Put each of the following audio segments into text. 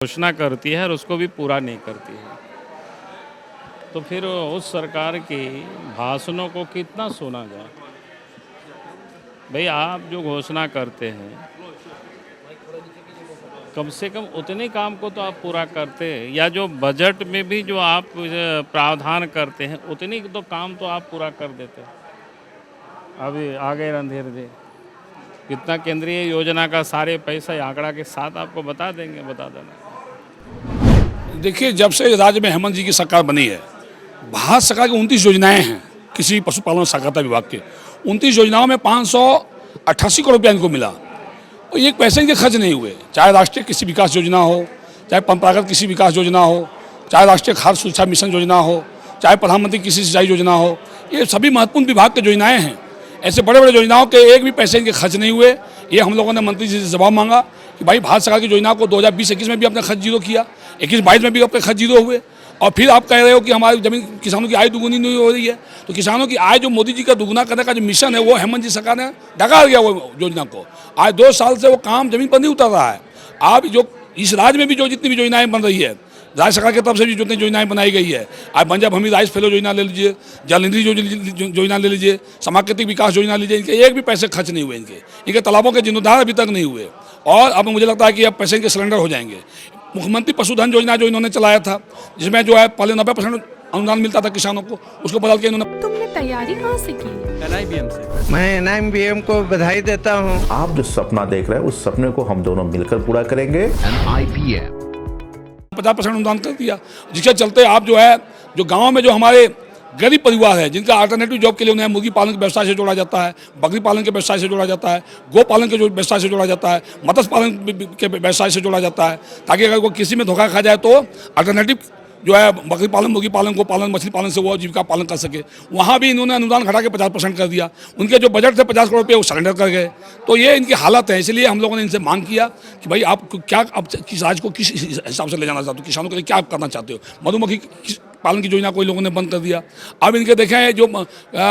घोषणा करती है और उसको भी पूरा नहीं करती है। तो फिर उस सरकार के भाषणों को कितना सुना जाए। भाई आप जो घोषणा करते हैं कम से कम उतने काम को तो आप पूरा करते हैं, या जो बजट में भी जो आप प्रावधान करते हैं उतनी तो काम तो आप पूरा कर देते हैं। अभी आ गए रणधीर जी, कितना केंद्रीय योजना का सारे पैसा आंकड़ा के साथ आपको बता देंगे, बता देना। देखिए, जब से राज्य में हेमंत जी की सरकार बनी है, भारत सरकार की 29 योजनाएं हैं कृषि पशुपालन और सहकारिता विभाग के। 29 योजनाओं में 588 करोड़ रुपया इनको मिला और एक पैसे इनके खर्च नहीं हुए। चाहे राष्ट्रीय कृषि विकास योजना हो, चाहे परंपरागत कृषि विकास योजना हो, चाहे राष्ट्रीय खाद्य सुरक्षा मिशन योजना हो, चाहे प्रधानमंत्री कृषि सिंचाई योजना हो, ये सभी महत्वपूर्ण विभाग की योजनाएं हैं। ऐसे बड़े बड़े योजनाओं के एक भी पैसे इनके खर्च नहीं हुए। ये हम लोगों ने मंत्री जी से जवाब मांगा कि भाई भारत सरकार की योजना को 2020-21 में भी अपने खर्च जीरो किया, 21-22 में भी अपने खर्च जीरो हुए, और फिर आप कह रहे हो कि हमारी जमीन किसानों की आय दुगुनी नहीं हो रही है। तो किसानों की आय जो मोदी जी का दुगुना करने का जो मिशन है वो हेमंत जी सरकार ने डगा दिया वो योजना को। आज 2 साल से वो काम जमीन पर नहीं उतर रहा है। आप जो इस राज्य में भी जो जितनी भी योजनाएं बन रही है, राज्य सरकार की तरफ से भी जितनी योजनाएं बनाई गई है, आप पंजाब भूमि राइस फेलो योजना ले लीजिए, जल निधि योजना ले लीजिए, समाकृतिक विकास योजना लीजिए, इनके एक भी पैसे खर्च नहीं हुए। इनके तालाबों के जीर्णोद्धार अभी तक नहीं हुए और अब मुझे लगता है कि अब पैसे इनके सिलेंडर हो जाएंगे। मुख्यमंत्री पशुधन योजना जो इन्होंने चलाया था, जिसमें जो है पहले 90% अनुदान मिलता था किसानों को, उसको बदल के इन्होंने। तुमने तैयारी कहाँ से की? NIBM से। मैं NIBM को बधाई देता हूँ। आप जो सपना देख रहे हैं उस सपने को हम दोनों मिलकर पूरा करेंगे। NIBM 50% अनुदान कर दिया, जिसके चलते आप जो है जो गाँव में जो हमारे गरीब परिवार है, जिनका अल्टरनेटिव जॉब के लिए उन्हें मुर्गी पालन के व्यवसाय से जोड़ा जाता है, बकरी पालन के व्यवसाय से जोड़ा जाता है, गो पालन के जो व्यवसाय से जोड़ा जाता है, मत्स्य पालन के व्यवसाय से जोड़ा जाता है, ताकि अगर वो किसी में धोखा खा जाए तो अल्टरनेटिव जो है बकरी पालन, मुर्गी पालन, गो पालन, मछली पालन से वो जीविका पालन कर सके। वहाँ भी इन्होंने अनुदान घटा के 50% कर दिया। उनके जो बजट थे 50 करोड़ रुपये वो सरेंडर कर गए। तो ये इनकी हालत है। इसलिए हम लोगों ने इनसे मांग किया कि भाई आप क्या, अब किस राज्य को किस हिसाब से ले जाना चाहते हो, किसानों के लिए क्या करना चाहते हो। मधुमक्खी पालन की योजना को लोगों ने बंद कर दिया। अब इनके देखें जो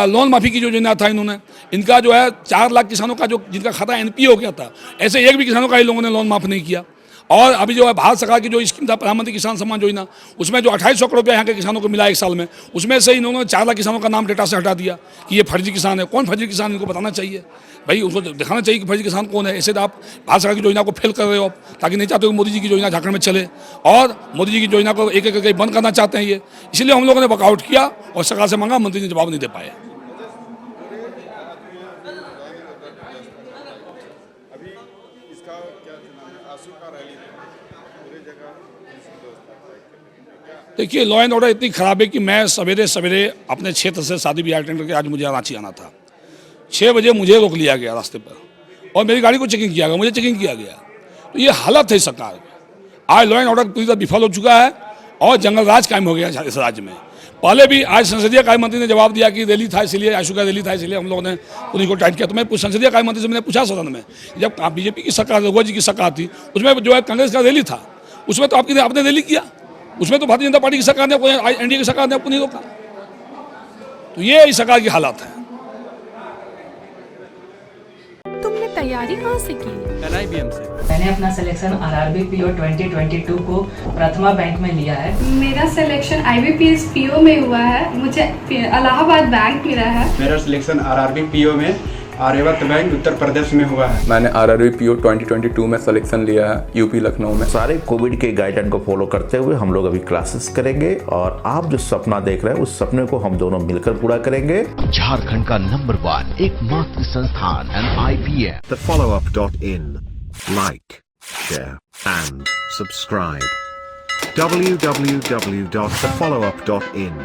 लोन माफ़ी की जो योजना था, इन्होंने इनका जो है 4 लाख किसानों का जो जिनका खाता NPA हो गया था, ऐसे एक भी किसानों का इन लोगों ने लोन माफ़ नहीं किया। और अभी जो है भारत सरकार की जो स्कीम था प्रधानमंत्री किसान सम्मान योजना, उसमें जो 2800 करोड़ रुपया यहाँ के किसानों को मिला 1 साल में, उसमें से इन्होंने 4 लाख किसानों का नाम डेटा से हटा दिया कि ये फर्जी किसान है। कौन फर्जी किसान, इनको बताना चाहिए भाई, उनको दिखाना चाहिए कि फर्जी किसान कौन है। ऐसे तो आप भारत सरकार की योजना को फेल कर रहे हो, ताकि नहीं चाहते हो मोदी जी की योजना झारखंड में चले, और मोदी जी की योजना को एक एक करके बंद करना चाहते हैं ये। इसलिए हम लोगों ने वर्कआउट किया और सरकार से मांगा, मंत्री ने जवाब नहीं दे पाए। देखिए, लॉ एंड ऑर्डर इतनी ख़राब है कि मैं सवेरे सवेरे अपने क्षेत्र से शादी ब्याह अटेंड करके आज मुझे रांची आना था। 6 बजे मुझे रोक लिया गया रास्ते पर और मेरी गाड़ी को चेकिंग किया गया, मुझे चेकिंग किया गया। तो ये हालत है सरकार की। आज लॉ एंड ऑर्डर पूरी तरह विफल हो चुका है और जंगल राज कायम हो गया इस राज्य में। पहले भी आज संसदीय कार्य मंत्री ने जवाब दिया कि रैली था इसलिए, आशु का रैली था इसलिए हम लोगों ने पुलिस को टाइट किया। तो मैं संसदीय कार्य मंत्री से मैंने पूछा सदन में, जब बीजेपी की सरकार, रघुवर जी की सरकार थी, उसमें जो है कांग्रेस का रैली था, उसमें तो आपने रैली किया, उसमें तो भारतीय जनता पार्टी की सरकार ने, NDA की सरकार ने आपको नहीं रोका। तो ये इस सरकार की हालत है। तुमने तैयारी कहाँ से की? NIBM से। मैंने अपना सिलेक्शन RRB PO 2022 को प्रथमा बैंक में लिया है। मेरा सिलेक्शन IBPS PO में हुआ है, मुझे इलाहाबाद बैंक मिला है। मेरा सिलेक्शन RRB PO में आर्यवर्त बैंक उत्तर प्रदेश में हुआ है। मैंने RRB PO 2022 में सिलेक्शन लिया है UP लखनऊ में। सारे कोविड के गाइडलाइन को फॉलो करते हुए हम लोग अभी क्लासेस करेंगे और आप जो सपना देख रहे हैं उस सपने को हम दोनों मिलकर पूरा करेंगे। झारखंड का नंबर 1 एकमात्र संस्थान NIBM। thefollowup.in, like, share and subscribe. www.thefollowup.in